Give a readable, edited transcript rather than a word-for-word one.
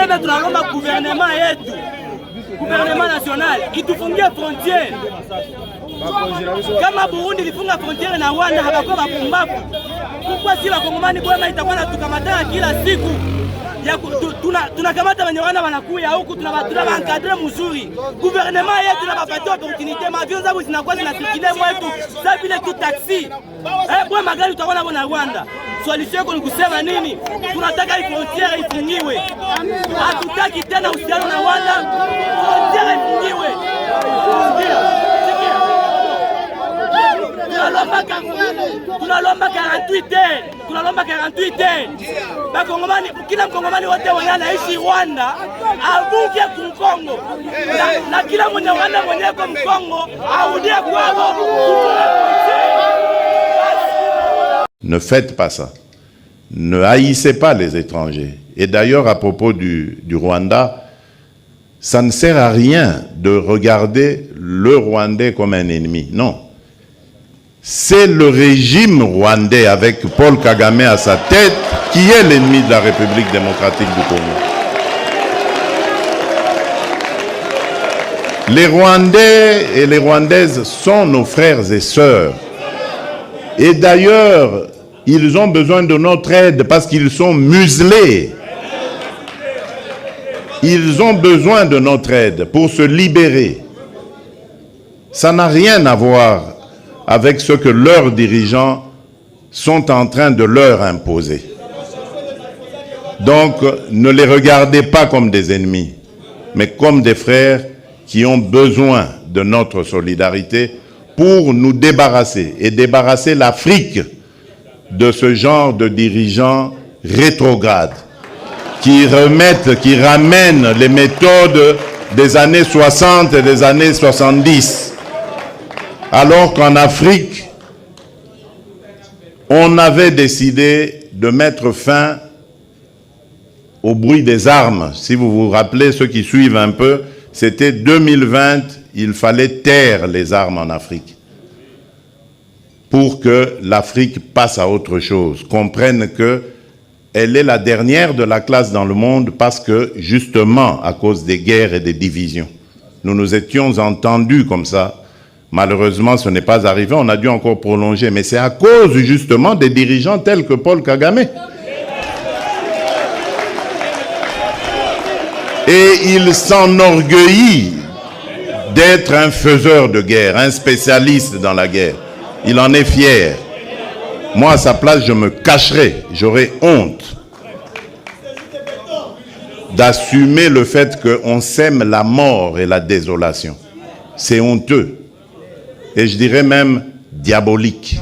Tena tunalomba gouvernement yetu, gouvernement national itufungie frontiere. Kama Burundi ilifunga frontiere na Rwanda habakuwa bapumbavu. Kwa si wakongomani bwana itakuwa natukamata kila siku. Ya tunakamata Banyarwanda wanakuya huku tunabankadre mzuri. Gouvernement yetu tunabapatia opportunité, mavion zao zinakuwa zinasirikile mwetu, sasa vile tu taxi. Bwana magari tutaona na Rwanda. Solution yako ni kusema nini? Tunataka frontiere ifungiwe. Hatutaki tena uhusiano na Rwanda. Frontiere ifungiwe. Tunalomba 48 heures. Tunalomba 48 heures. Bakongomani, kila mkongomani wote wanaishi Rwanda avuke kumkongo. Na kila mwenye Rwanda mwenye kwa mkongo arudie kwao. Ne faites pas ça. Ne haïssez pas les étrangers. Et d'ailleurs, à propos du Rwanda, ça ne sert à rien de regarder le Rwandais comme un ennemi. Non. C'est le régime rwandais avec Paul Kagame à sa tête qui est l'ennemi de la République démocratique du Congo. Les Rwandais et les Rwandaises sont nos frères et sœurs. Et d'ailleurs, ils ont besoin de notre aide parce qu'ils sont muselés. Ils ont besoin de notre aide pour se libérer. Ça n'a rien à voir avec ce que leurs dirigeants sont en train de leur imposer. Donc, ne les regardez pas comme des ennemis, mais comme des frères qui ont besoin de notre solidarité pour nous débarrasser et débarrasser l'Afrique de ce genre de dirigeants rétrogrades qui ramènent les méthodes des années 60 et des années 70. Alors qu'en Afrique, on avait décidé de mettre fin au bruit des armes. Si vous vous rappelez, ceux qui suivent un peu, c'était 2020, il fallait taire les armes en Afrique pour que l'Afrique passe à autre chose, comprenne qu'elle est la dernière de la classe dans le monde parce que, justement, à cause des guerres et des divisions, nous nous étions entendus comme ça. Malheureusement, ce n'est pas arrivé, on a dû encore prolonger, mais c'est à cause justement des dirigeants tels que Paul Kagame. Et il s'enorgueillit d'être un faiseur de guerre, un spécialiste dans la guerre. Il en est fier. Moi, à sa place, je me cacherais, j'aurais honte d'assumer le fait qu'on sème la mort et la désolation. C'est honteux. Et je dirais même diabolique.